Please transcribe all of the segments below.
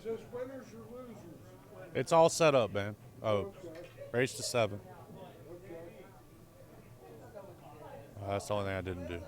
Is this winners or losers? It's all set up, man. Oh, Okay. race to 7. Okay. That's the only thing I didn't do.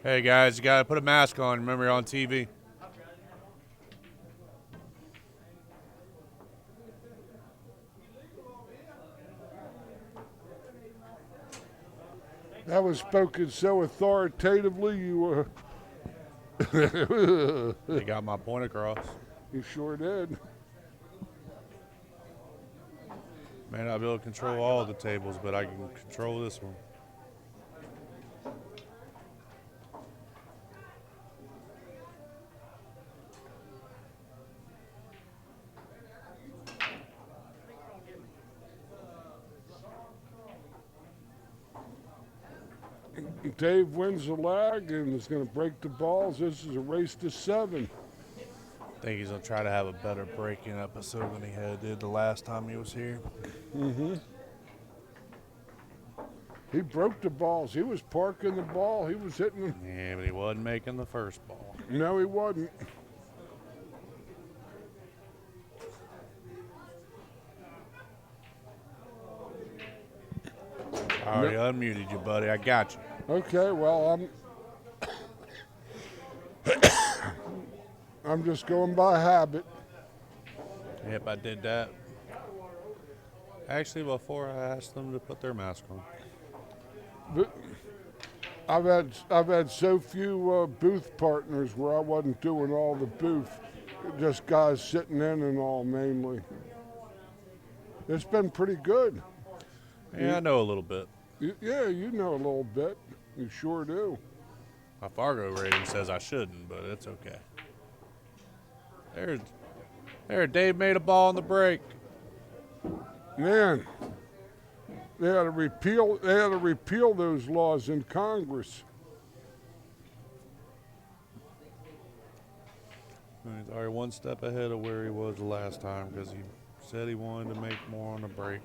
Hey guys, you gotta put a mask on. Remember, you're on TV. That was spoken so authoritatively, you They got my point across. you sure did. May not be able to control all of the tables, but I can control this one. Dave wins the lag and is going to break the balls. This is a race to 7. I think he's gonna try to have a better breaking episode than he did the last time he was here. He broke the balls. He was parking the ball. He was hitting them. Yeah, but he wasn't making the first ball. No, he wasn't. I already unmuted you, buddy. I got you. Okay, well, I'm just going by habit. Yep, I did that. Actually, before I asked them to put their mask on. But I've had so few booth partners where I wasn't doing all the booth, just guys sitting in and all mainly. It's been pretty good. Yeah, I know a little bit. Yeah, you know a little bit. You sure do. My Fargo rating says I shouldn't, but it's okay. There, Dave made a ball on the break. Man, they had to repeal those laws in Congress. He's already one step ahead of where he was the last time because he said he wanted to make more on the break.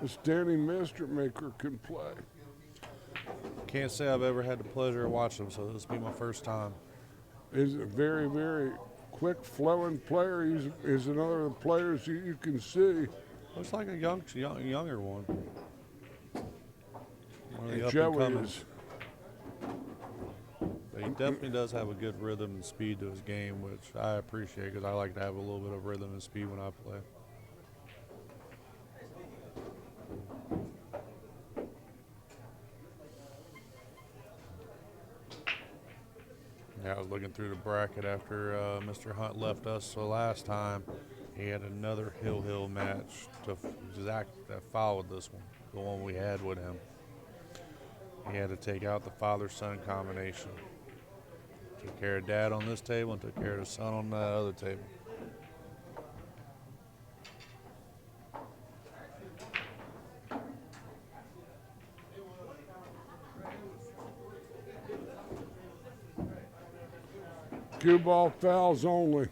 This Danny Mastermaker can play. Can't say I've ever had the pleasure of watching him, so this will be my first time. He's a very, very quick flowing player. He's another of the players you can see. Looks like a younger one. One of the up and Joey coming. is. But he definitely does have a good rhythm and speed to his game, which I appreciate because I like to have a little bit of rhythm and speed when I play. Yeah, I was looking through the bracket after Mr. Hunt left us the last time. He had another hill match that followed this one, the one we had with him. He had to take out the father-son combination. Took care of dad on this table and took care of the son on the other table. Cue ball fouls only.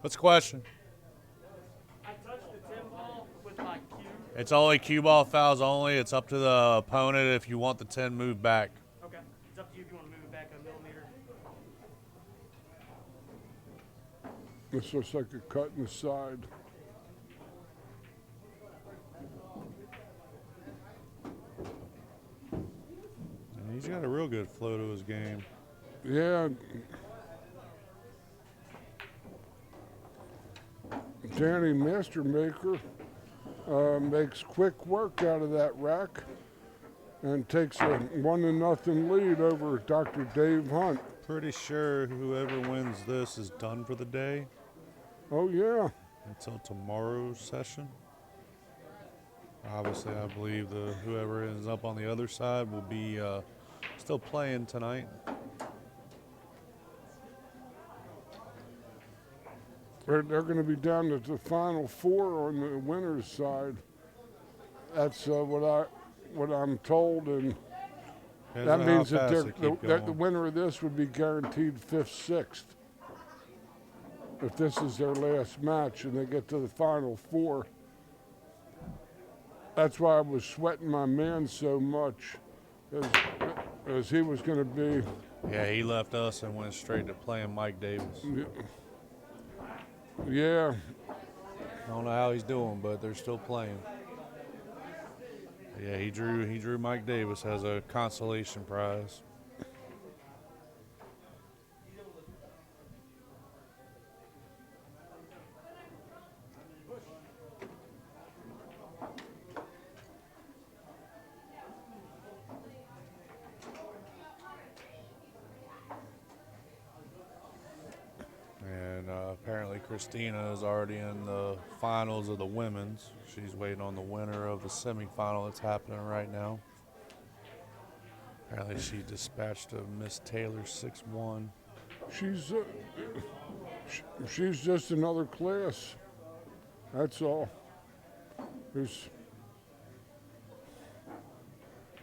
What's the question? I touched the 10 ball with my cue. It's only cue ball fouls only. It's up to the opponent if you want the 10 moved back. Okay. It's up to you if you want to move it back a millimeter. This looks like a cut in the side. He's got a real good flow to his game. Yeah. Danny Mastermaker makes quick work out of that rack and takes a 1-0 lead over Dr. Dave Hunt. Pretty sure whoever wins this is done for the day Oh, yeah. until tomorrow's session. Obviously, I believe whoever ends up on the other side will be still playing tonight. They're going to be down to the final four on the winner's side. That's what I'm told, and Depends that on means how that, fast they keep that the going. winner of this would be guaranteed 5th, 6th. If this is their last match and they get to the final four. That's why I was sweating my man so much, as he was going to be. Yeah, he left us and went straight to playing Mike Davis. Yeah, I don't know how he's doing, but they're still playing. Yeah, he drew Mike Davis as a consolation prize. And apparently Christina is already in the finals of the women's. She's waiting on the winner of the semifinal that's happening right now. Apparently she dispatched a Miss Taylor 6-1. she's just another class. That's all.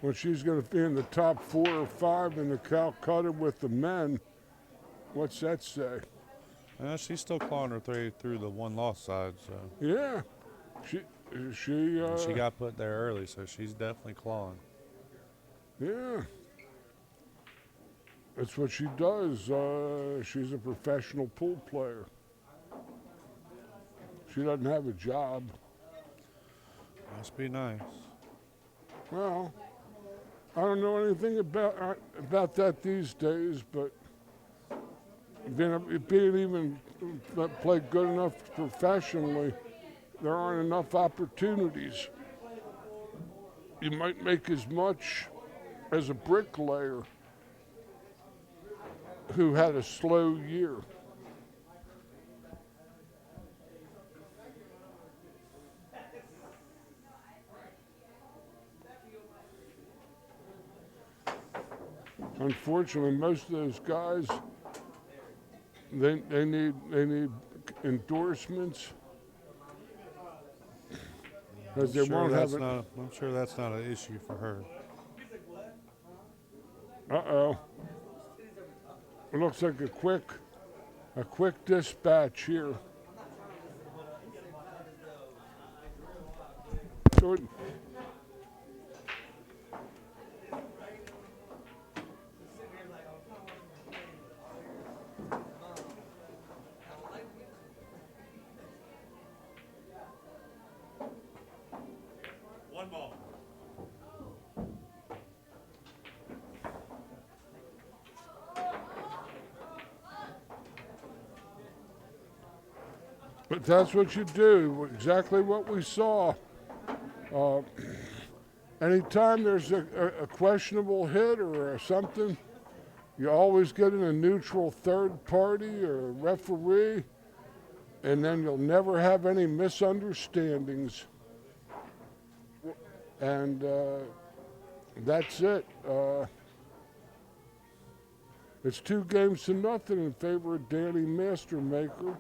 When she's going to be in the top 4 or 5 in the Calcutta with the men, what's that say? She's still clawing her through the one-loss side, so Yeah, she got put there early, so she's definitely clawing. Yeah, that's what she does. She's a professional pool player. She doesn't have a job. Must be nice. Well, I don't know anything about that these days, but being even played good enough professionally, there aren't enough opportunities. You might make as much as a bricklayer who had a slow year. Unfortunately, most of those guys, they need endorsements because they won't have it. I'm sure that's not an issue for her. Uh-oh. It looks like a quick dispatch here. So One ball. But that's what you do, exactly what we saw. Anytime there's a questionable hit or something, you always get in a neutral third party or referee, and then you'll never have any misunderstandings. And that's it. It's 2-0 in favor of Danny Mastermaker.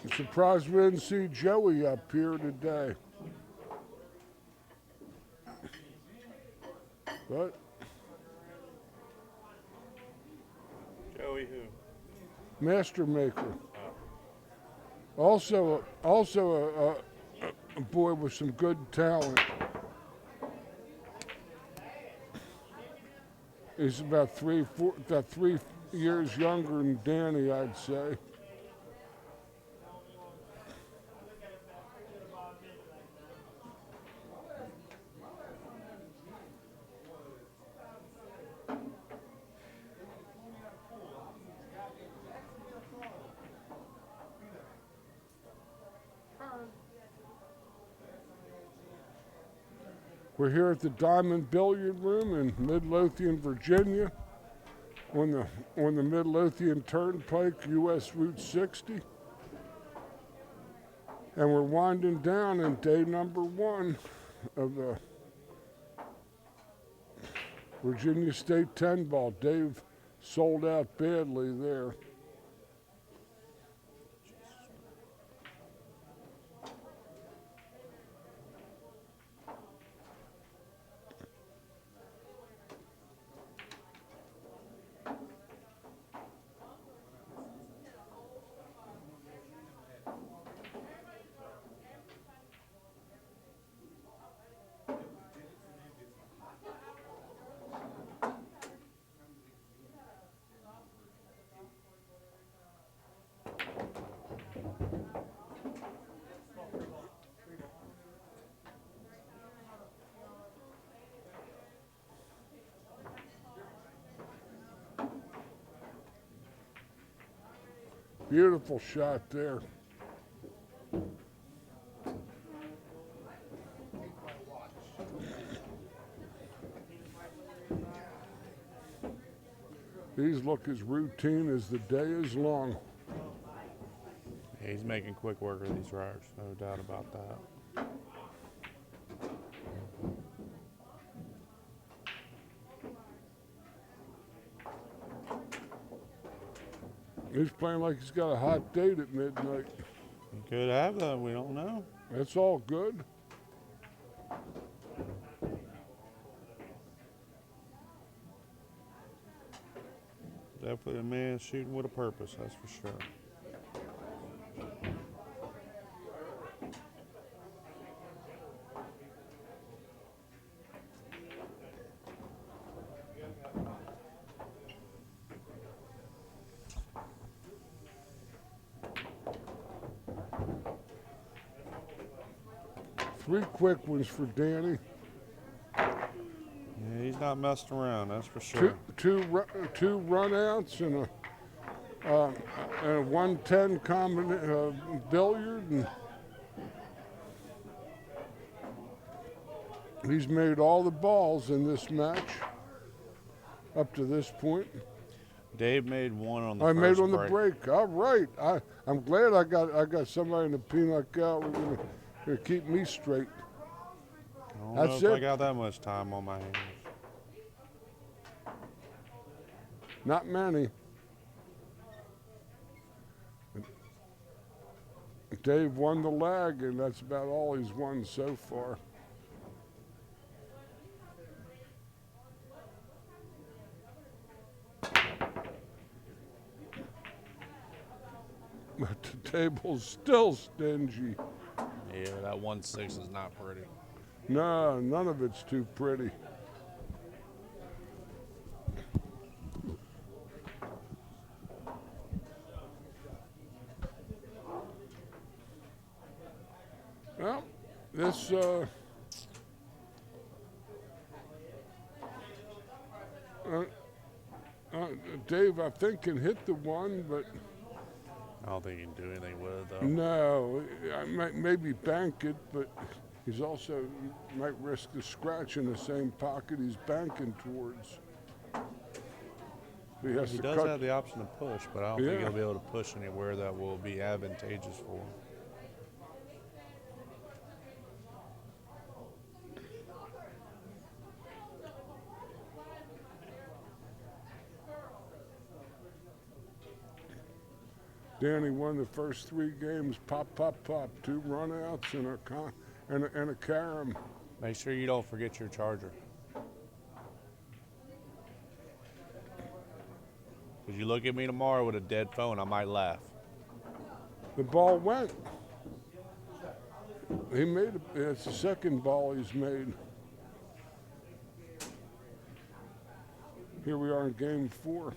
I'm surprised we didn't see Joey up here today. But Joey who? Mastermaker. Also a boy with some good talent. He's about 3 years younger than Danny, I'd say. We're here at the Diamond Billiard Room in Midlothian, Virginia, on the Midlothian Turnpike, US Route 60. And we're winding down in day number 1 of the Virginia State 10 ball. Dave sold out badly there. Beautiful shot there. These look as routine as the day is long. Yeah, he's making quick work of these riders, no doubt about that. He's playing like he's got a hot date at midnight. He could have that, we don't know. That's all good. Definitely a man shooting with a purpose, that's for sure. Three quick ones for Danny. Yeah, he's not messing around, that's for sure. Two runouts and a 110 billiard, and he's made all the balls in this match up to this point. Dave made one on the I first made on break. the break. All right. I'm glad I got somebody in the peanut gallery gonna keep me straight. I don't That's know if it. I got that much time on my hands. Not many. Dave won the lag, and that's about all he's won so far. But the table's still stingy. Yeah, that 1-6 is not pretty. No, none of it's too pretty. Well, this Dave, I think, can hit the one, but I don't think he can do anything with it, though. no, I might maybe bank it, but he's also might risk the scratch in the same pocket he's banking towards. He has He to does cut. have the option to push, but I don't Yeah. think he'll be able to push anywhere that will be advantageous for him. Danny won the first 3 games. Pop, pop, pop. 2 runouts and a carom. Make sure you don't forget your charger. If you look at me tomorrow with a dead phone, I might laugh. The ball went. He made it. It's the second ball he's made. Here we are in game 4.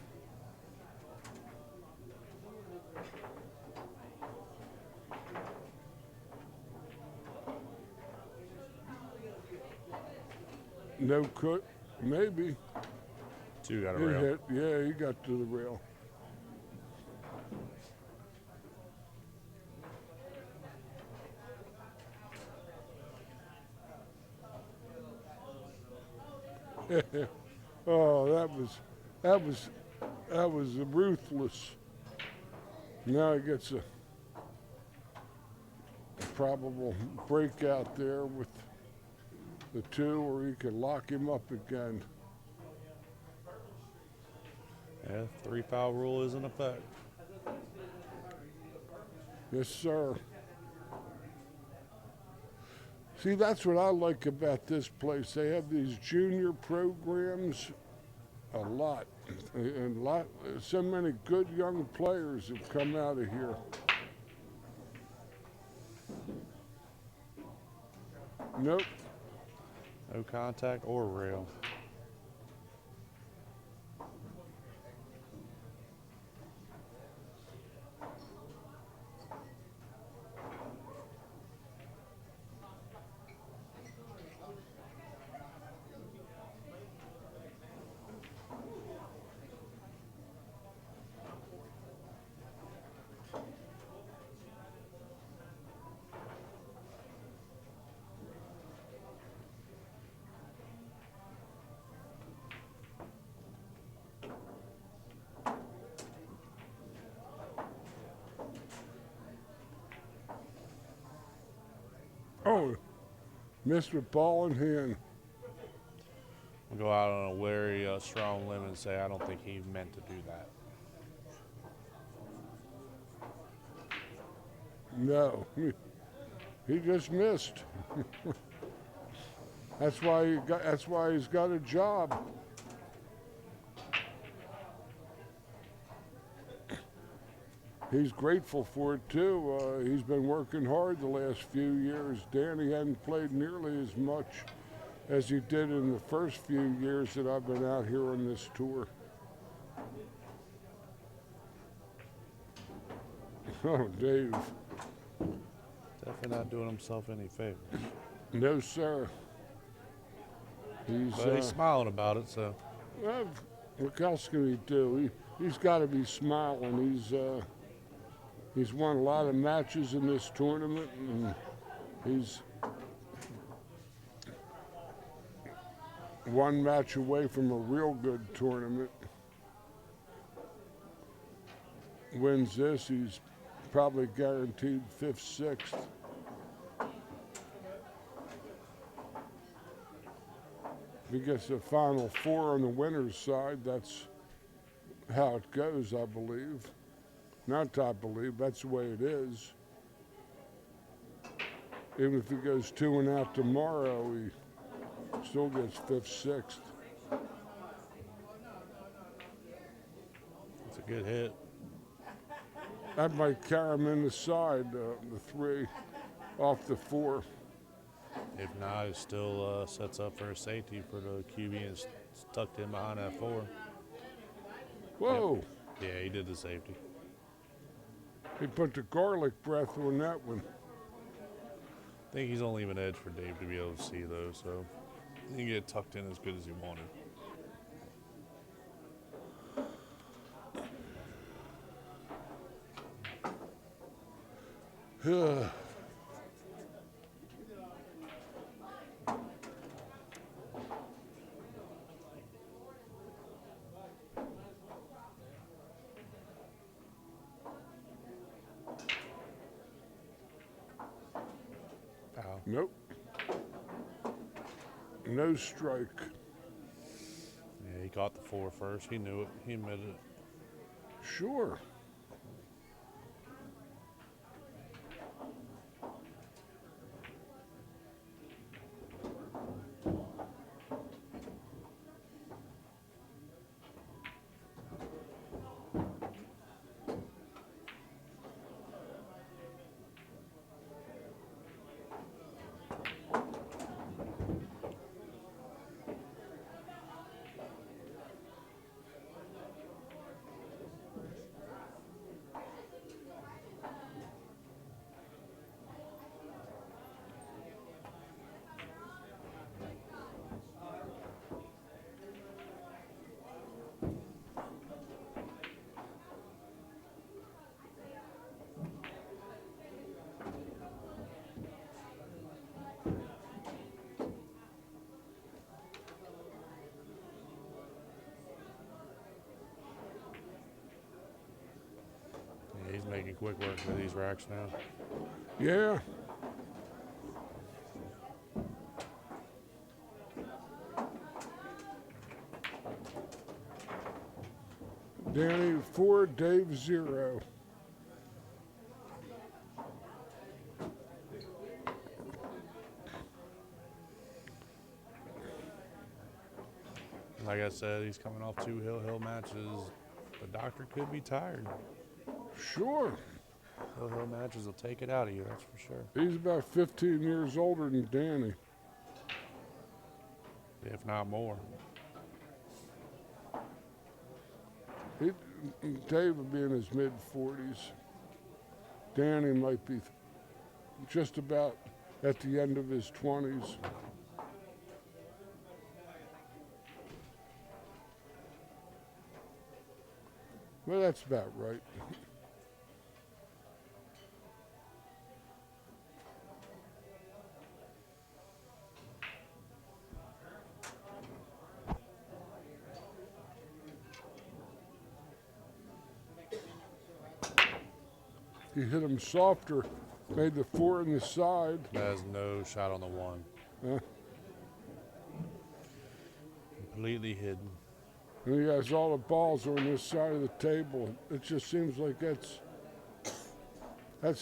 No cut, maybe. 2 got a He rail. hit, yeah, he got to the rail. Oh, that was ruthless. Now he gets a probable breakout there with the 2, or he could lock him up again. Yeah, 3 foul rule is in effect. Yes, sir. See, that's what I like about this place. They have these junior programs a lot. So many good young players have come out of here. Nope. No contact or rail. Oh, missed with ball in hand. We'll go out on a very strong limb and say I don't think he meant to do that. No, he just missed. That's why he's got a job. He's grateful for it too. He's been working hard the last few years. Danny hadn't played nearly as much as he did in the first few years that I've been out here on this tour. Oh, Dave. Definitely not doing himself any favors. No, sir. But he's smiling about it, so. Well, what else can he do? He's got to be smiling. He's won a lot of matches in this tournament, and he's one match away from a real good tournament. Wins this, he's probably guaranteed 5th, 6th. If he gets the final 4 on the winner's side, that's how it goes, I believe. Not I believe, that's the way it is. Even if he goes 2 and out tomorrow, he still gets 5th, 6th. It's a good hit. That might carry him in the side, the 3 off the 4. If not, it still sets up for a safety for the QB and tucked in behind that 4. Whoa! Yep. Yeah, he did the safety. He put the garlic breath on that one. I think he's only an edge for Dave to be able to see, though, so he can get tucked in as good as he wanted. Foul. Nope. No strike. Yeah, he caught the 4 first. He knew it. He admitted it. Sure. Making quick work of these racks now. Yeah. Danny 4, Dave 0. Like I said, he's coming off 2 hill matches. The doctor could be tired. Sure. Hill matches will take it out of you, that's for sure. He's about 15 years older than Danny. If not more. Dave would be in his mid-40s. Danny might be just about at the end of his 20s. Well, that's about right. He hit him softer, made the 4 in the side. Has no shot on the 1. Huh? Completely hidden. And he has all the balls on this side of the table. It just seems like that's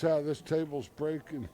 how this table's breaking.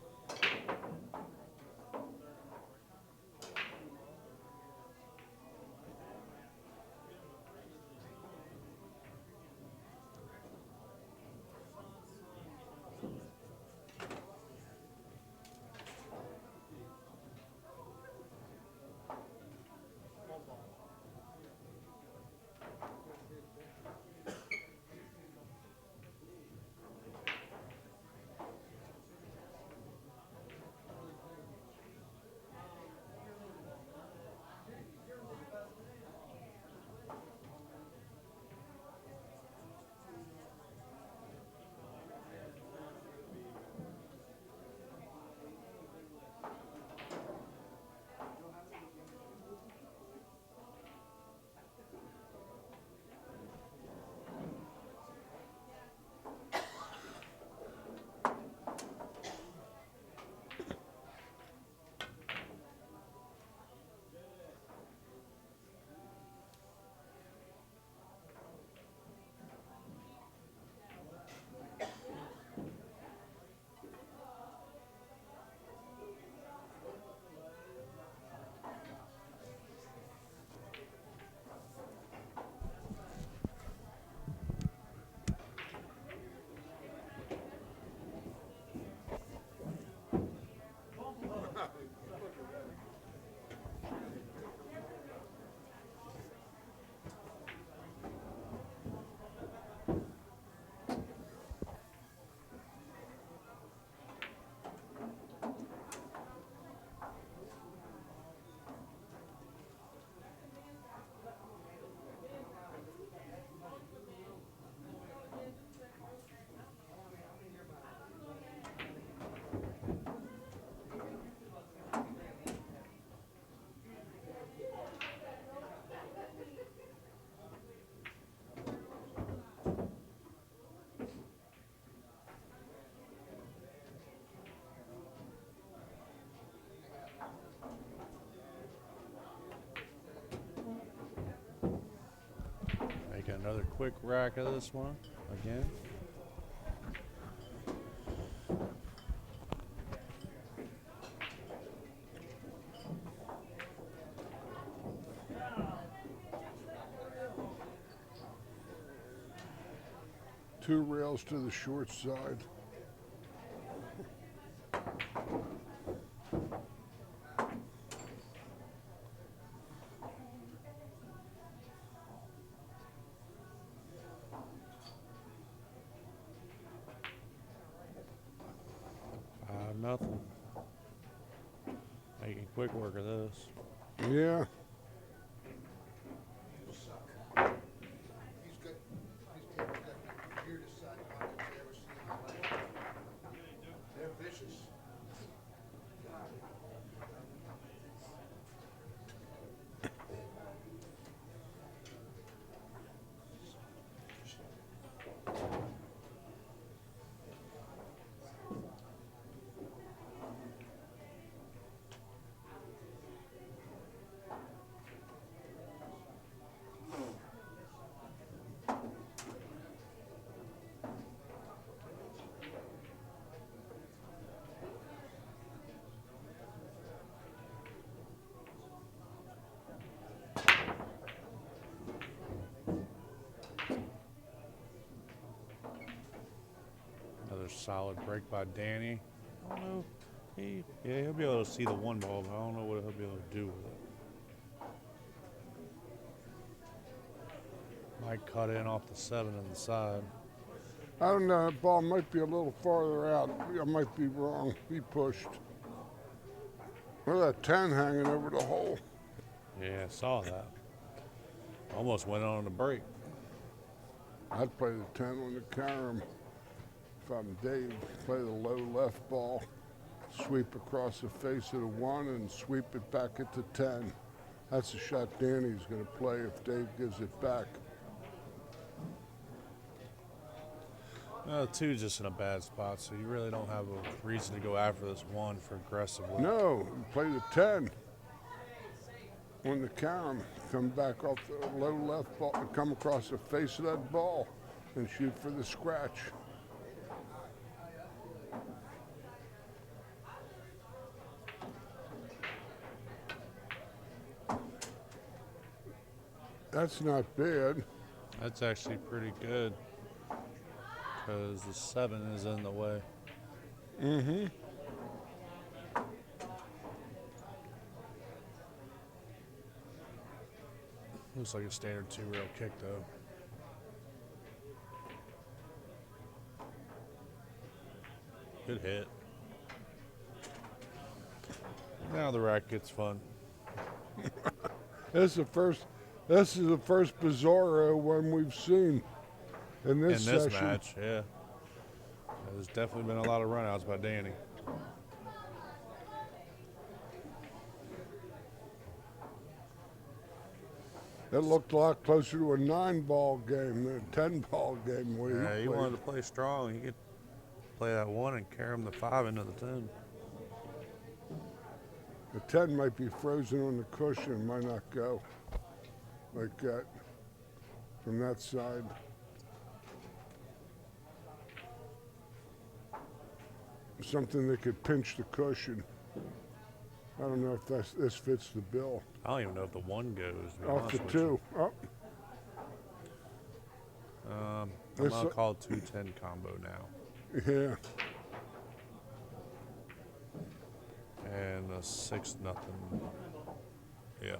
Making another quick rack of this one again. Two rails to the short side. Nothing. Making quick work of this. Yeah. solid break by Danny. I don't know. He'll be able to see the one ball, but I don't know what he'll be able to do with it. Might cut in off the 7 on the side. I don't know. That ball might be a little farther out. I might be wrong. He pushed. Look at that 10 hanging over the hole. Yeah, I saw that. Almost went on the break. I'd play the 10 on the carom. If I'm Dave, play the low left ball, sweep across the face of the 1 and sweep it back at the 10. That's the shot Danny's going to play if Dave gives it back. 2's just in a bad spot, so you really don't have a reason to go after this 1 for aggressively. No, you play the 10 on the carom. Come back off the low left ball and come across the face of that ball and shoot for the scratch. That's not bad. That's actually pretty good because the 7 is in the way. Mm-hmm. Looks like a standard 2-rail kick, though. Good hit. Now the rack gets fun. This is the first Bizarro one we've seen in this session. Match, yeah. There's definitely been a lot of runouts by Danny. It looked a lot closer to a 9-ball game than a 10-ball game where Yeah, he wanted to play strong. He could play that 1 and carry him the 5 into the 10. The 10 might be frozen on the cushion, might not go like that from that side. Something that could pinch the cushion. I don't know if this fits the bill. I don't even know if the 1 goes. To be Off honest the with 2. you. Oh. I'm going to call 2-10 combo now. Yeah. And a 6-0. Yeah.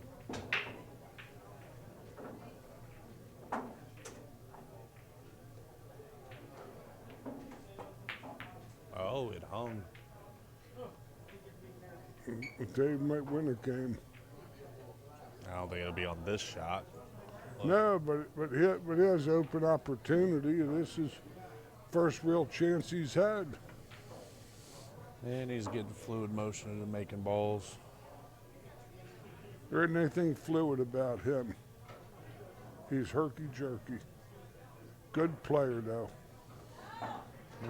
Oh, it hung. Dave might win a game. I don't think it'll be on this shot. Look. No, but he has open opportunity. This is first real chance he's had. And he's getting fluid motion into making balls. There isn't anything fluid about him. He's herky-jerky. Good player, though.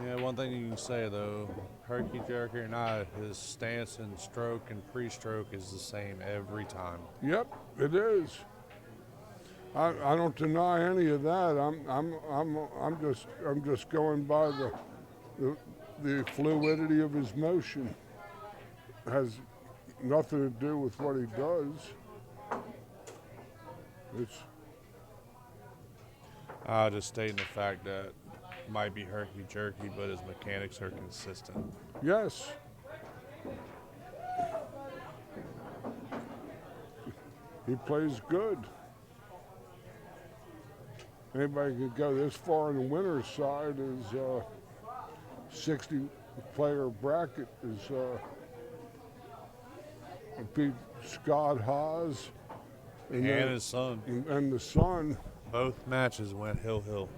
Yeah, one thing you can say, though, herky-jerky or not, his stance and stroke and pre-stroke is the same every time. Yep, it is. I don't deny any of that. I'm just going by the fluidity of his motion. It has nothing to do with what he does. It's Just stating the fact that it might be herky-jerky, but his mechanics are consistent. yes. He plays good. Anybody could go this far in the winner's side is 60-player bracket is beat Scott Haas And his son. and the son. Both matches went hill-hill.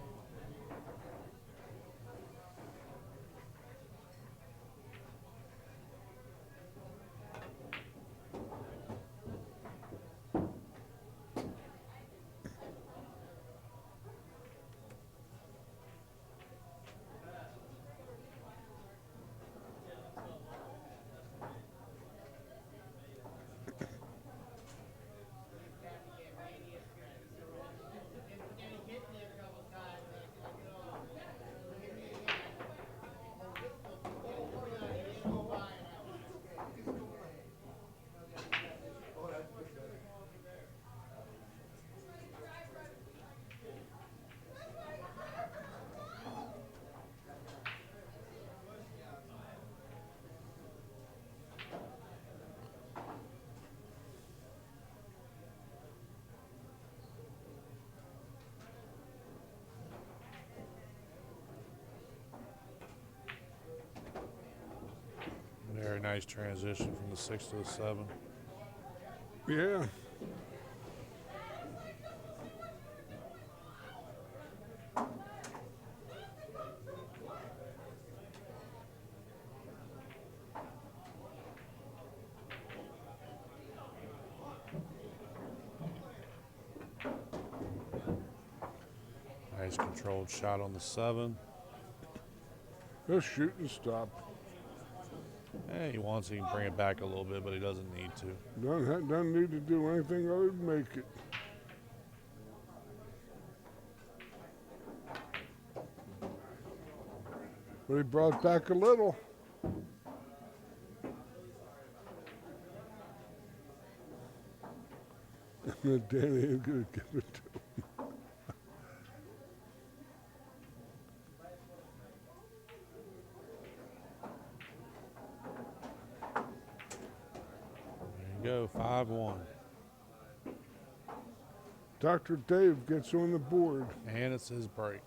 nice transition from the 6 to the 7. Yeah. Nice controlled shot on the 7. Just shoot and stop. He wants, he can bring it back a little bit, but he doesn't need to. Doesn't need to do anything other than make it. But he brought back a little. And Danny ain't gonna give it to him. There you go, 5-1. Dr. Dave gets on the board. And it's his break.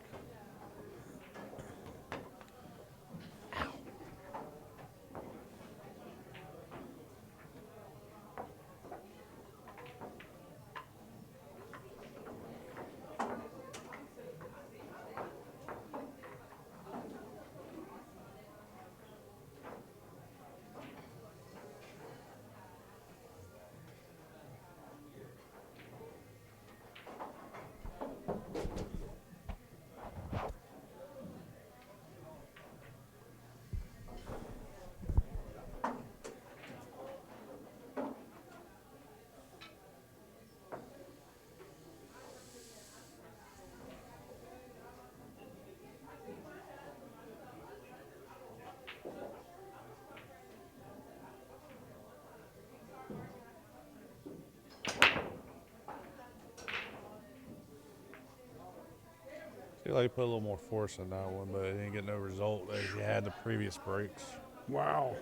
I feel like he put a little more force in that one, but he didn't get no result as he had the previous breaks. Wow.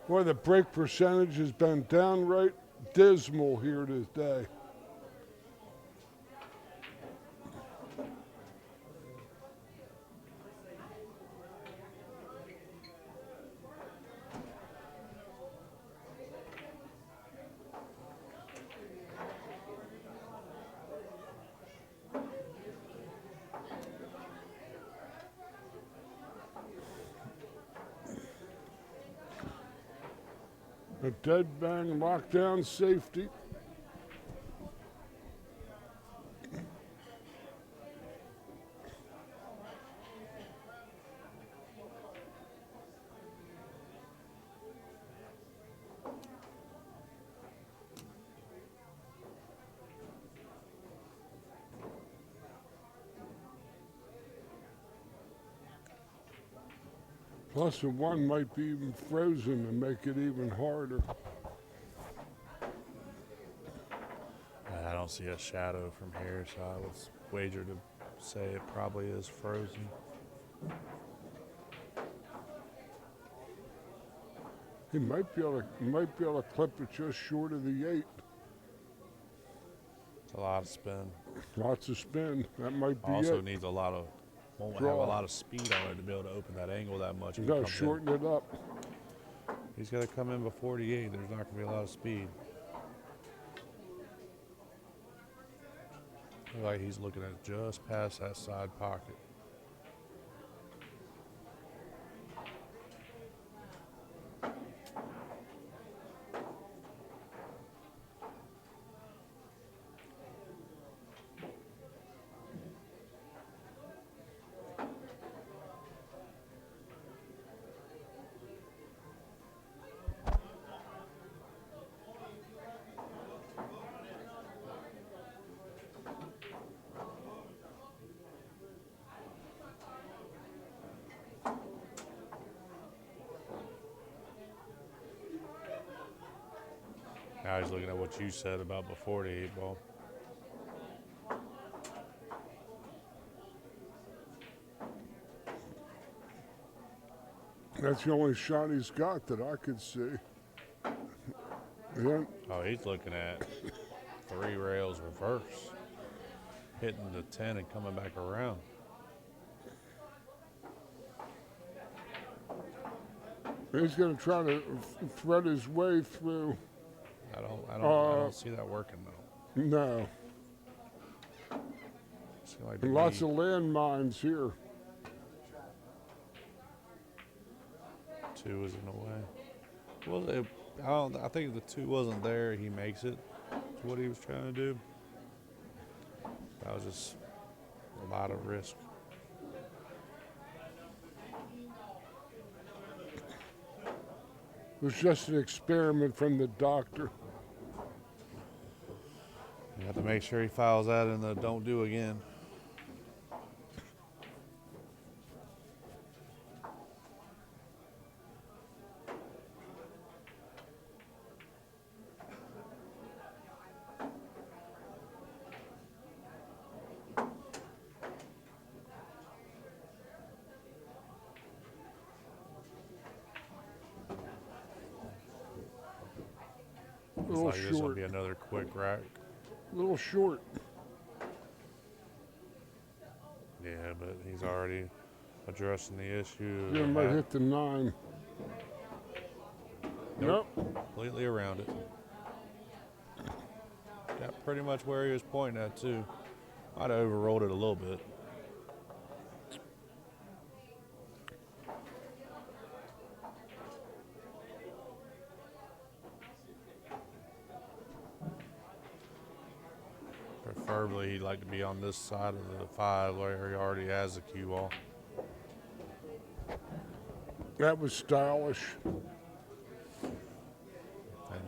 Boy, the break percentage has been downright dismal here today. A dead bang lockdown safety. Plus, a 1 might be even frozen to make it even harder. I don't see a shadow from here, so I would wager to say it probably is frozen. He might be able to clip it just short of the 8. It's a lot of spin. Lots of spin. That might be Also it. needs a lot of, won't have Draw. a lot of speed on it to be able to open that angle that much. You when he got to comes in. shorten it up. He's got to come in before the 8. There's not going to be a lot of speed. Look like he's looking at just past that side pocket. Now he's looking at what you said about before the 8 ball. That's the only shot he's got that I could see. Yeah. Oh, he's looking at 3 rails reverse, hitting the 10 and coming back around. He's going to try to thread his way through. I don't see that working though. No. Seems like Lots of landmines here. 2 is in the way. Well, I think if the 2 wasn't there, he makes it. That's what he was trying to do. That was just a lot of risk. It was just an experiment from the doctor. You have to make sure he files that in the don't do again. A Looks little like this will short. be another quick rack. A little short. Yeah, but he's already addressing the issue. Yeah, might hit the 9. Nope. Completely around it. Got pretty much where he was pointing at too. Might have overrolled it a little bit. Preferably, he'd like to be on this side of the 5 where he already has the cue ball. That was stylish. And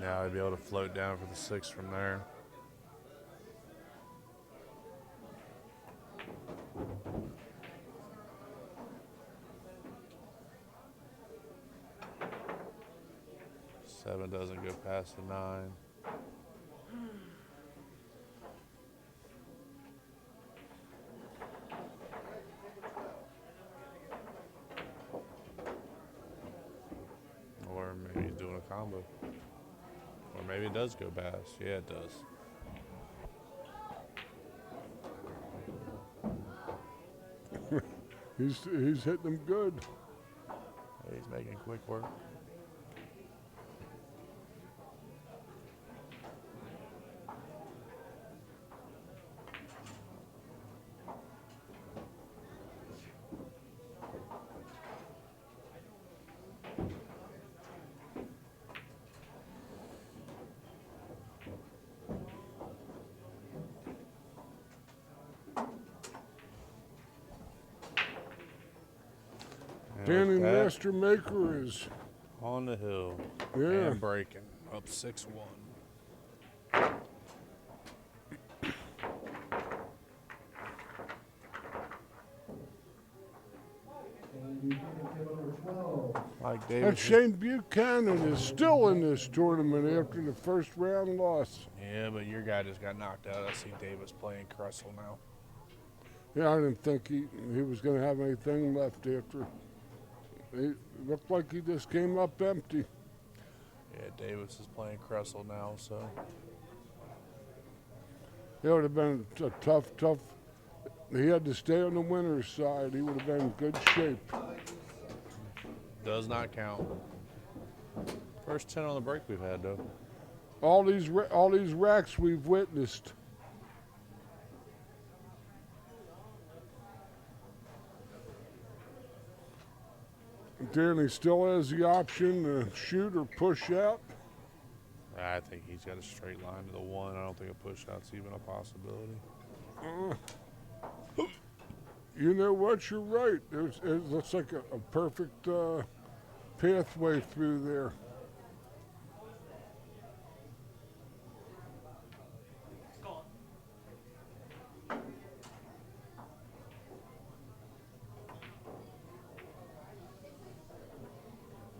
now he'd be able to float down for the 6 from there. Seven doesn't go past the 9. Or maybe he's doing a combo. Or maybe it does go past. Yeah, it does. He's hitting them good. He's making quick work. And Danny with that, Mastermaker is, on the hill. yeah. And breaking. Up 6-1. Like And David. Shane Buchanan is still in this tournament after the first round loss. Yeah, but your guy just got knocked out. I see Davis playing Cressel now. Yeah, I didn't think he was going to have anything left after. He looked like he just came up empty. Yeah, Davis is playing Cressel now, so. It would have been a tough. He had to stay on the winner's side. He would have been in good shape. Does not count. First 10 on the break we've had, though. All these racks we've witnessed. Danny still has the option to shoot or push out. I think he's got a straight line to the 1. I don't think a push out's even a possibility. You know what? You're right. It looks like a perfect pathway through there.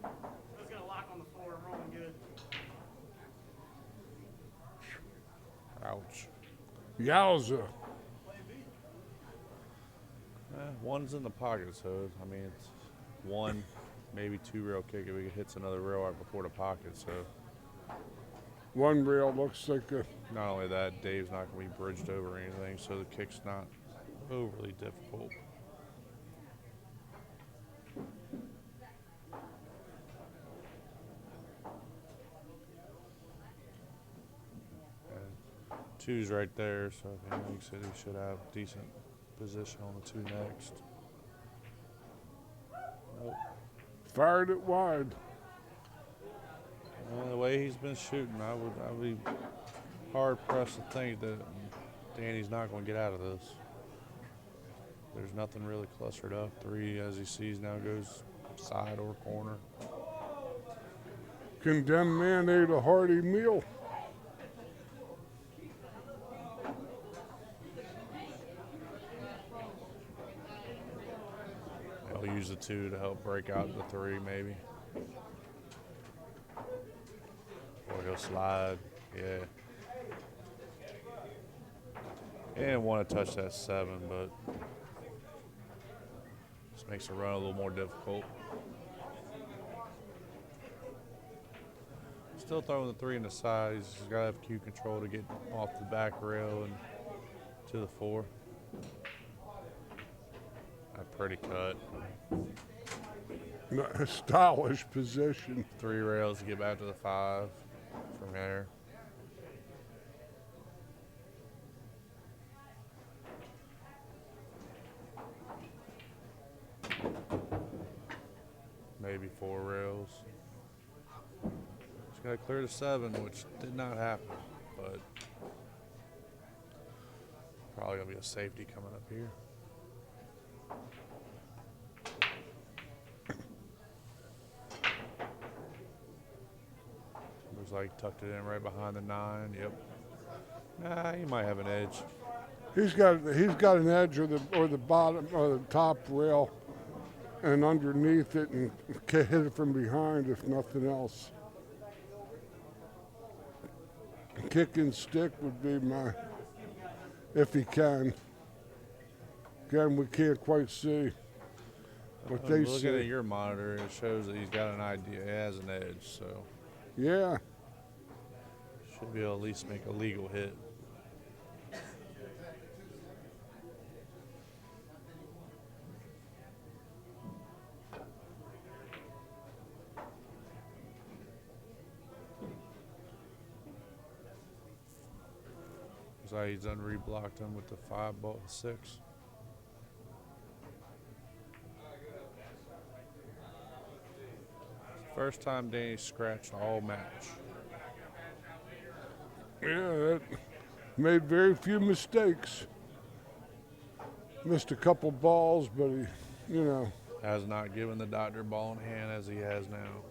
That's gonna lock on the floor. I'm rolling good. Ouch. Yowza. One's in the pocket, so, I mean, it's 1, maybe 2 rail kick if he hits another rail right before the pocket, so. One rail looks like a. Not only that, Dave's not going to be bridged over or anything, so the kick's not overly difficult. Two's right there, so if he makes it, he should have decent position on the two next. Nope. Fired it wide. Well, the way he's been shooting, I'd be hard pressed to think that Danny's not going to get out of this. There's nothing really clustered up. Three, as he sees now, goes side or corner. Condemned man ate a hearty meal. He'll use the two to help break out the three, maybe. Or he'll slide, yeah. He didn't want to touch that seven, but just makes the run a little more difficult. Still throwing the three in the side. He's got to have cue control to get off the back rail and to the four. A pretty cut. A stylish position. Three rails to get back to the five from there. Maybe four rails. Just got to clear the seven, which did not happen, but probably going to be a safety coming up here. Looks like tucked it in right behind the nine. Yep. Nah, he might have an edge. He's got an edge or the bottom or the top rail, and underneath it, and hit it from behind if nothing else. Kick and stick would be my, if he can. Again, we can't quite see what they Looking see. at your monitor, it shows that he's got an idea. He has an edge, so Yeah. should be able to at least make a legal hit. Looks like he's unreblocked him with the five ball, six. First time Danny scratched all match. Yeah, that made very few mistakes. Missed a couple balls, but he, Has not given the doctor ball in hand as he has now.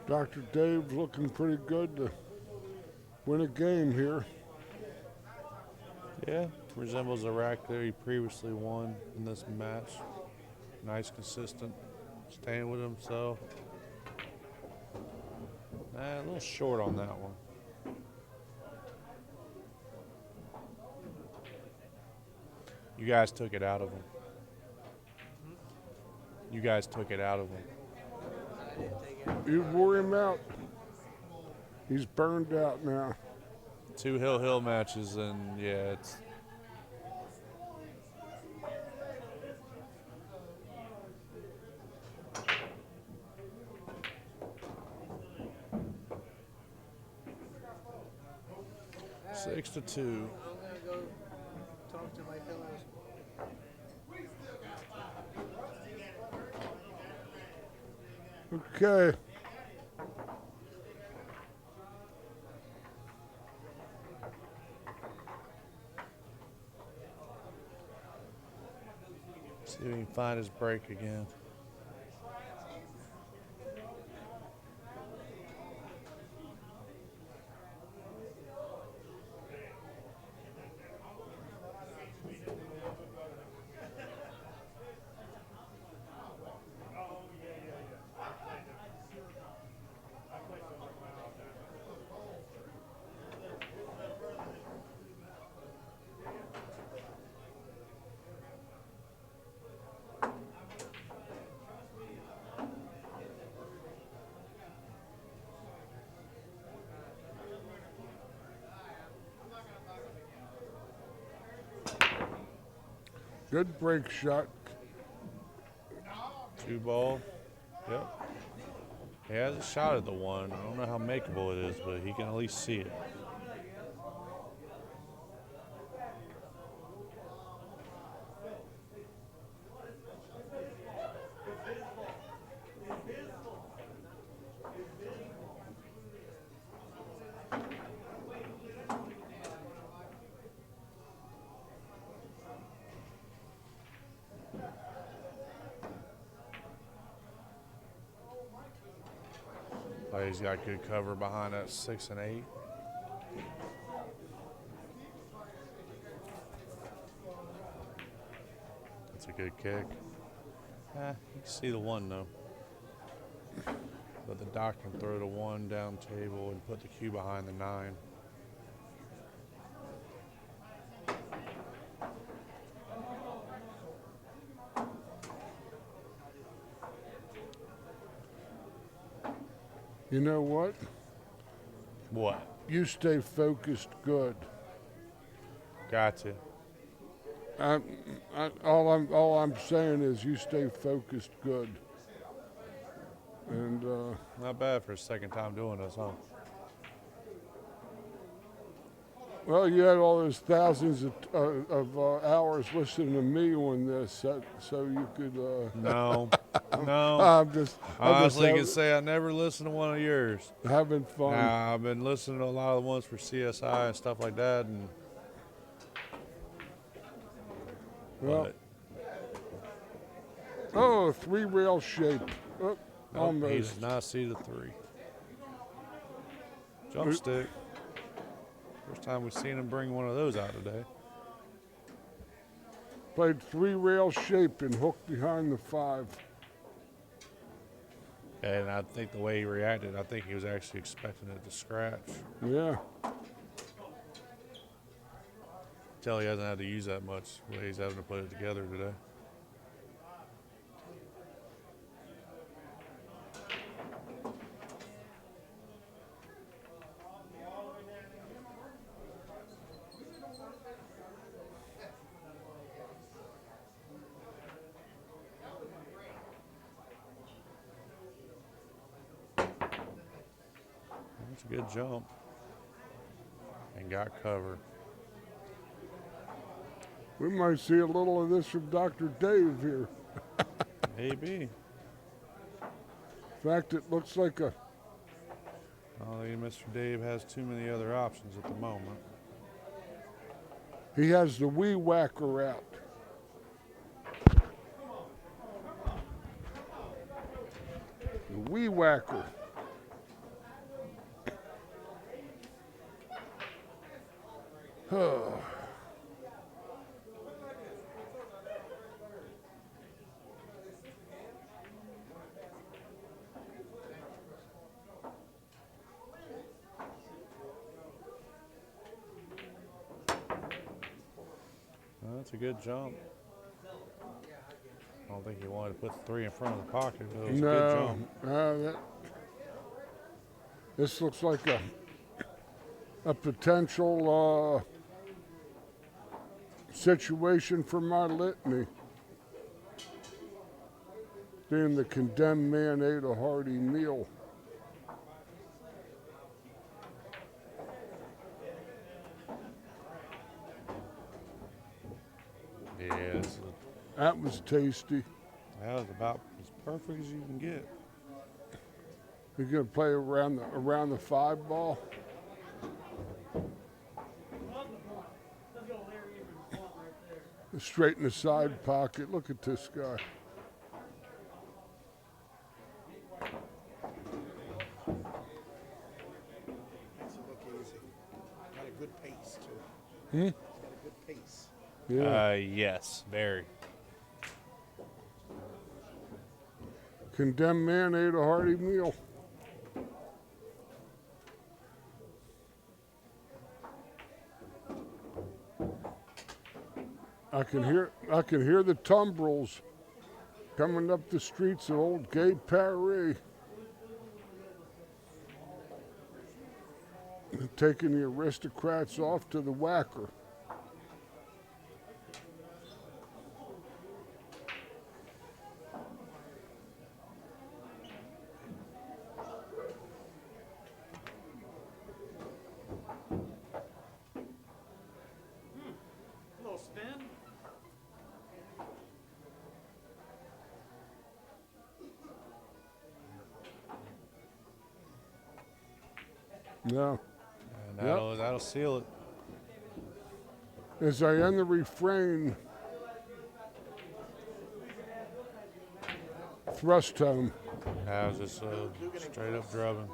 Dr. Dave's looking pretty good to win a game here. Yeah, resembles a rack that he previously won in this match. Nice, consistent, staying with himself. A little short on that one. You guys took it out of him. You guys took it out of him. You wore him out. He's burned out now. 2 hill matches, and yeah, it's. Six to 2. I'm gonna go talk to my fellows. Okay. See if we can find his break again. Good break shot. 2 ball. Yep. He has a shot at the one. I don't know how makeable it is, but he can at least see it. But he's got good cover behind that 6 and 8. That's a good kick. You can see the one though. But the doc can throw the 1 down table and put the cue behind the 9. You know what? What? You stay focused good. Got to. All I'm saying is you stay focused good. And Not bad for a second time doing this, huh? well, you had all those thousands of hours listening to me on this, so you could. No. No. I'm just Honestly, I can having, say I never listened to one of yours. having fun. Nah, I've been listening to a lot of the ones for CSI and stuff like that, and Well, but oh, 3-rail shape. Oh, nope, he almost. does not see the 3. Jump stick. First time we've seen him bring one of those out today. Played 3-rail shape and hooked behind the 5. And I think the way he reacted, I think he was actually expecting it to scratch. Yeah. Tell he hasn't had to use that much. The way he's having to put it together today. That's a good jump. And got cover. We might see a little of this from Dr. Dave here. Maybe. In fact, it looks like a. I don't think Mr. Dave has too many other options at the moment. He has the wee whacker out. The wee whacker. That's a good jump. I don't think he wanted to put the 3 in front of the pocket, but it was a good jump. This looks like a potential situation for my litany. Being the condemned man ate a hearty meal. Yeah, That was tasty. that was about as perfect as you can get. You're gonna play around the 5 ball. Straight in the side pocket. Look at this guy. Makes it look easy. Got a good pace too. Hmm? He's got a good pace. Yeah. Yes, very. Condemned man ate a hearty meal. I can hear the tumbrils coming up the streets of old Gay Paris. Taking the aristocrats off to the whacker. Little spin. Yeah. And that'll seal it. As I end the refrain, thrust home. That was just straight up drubbing.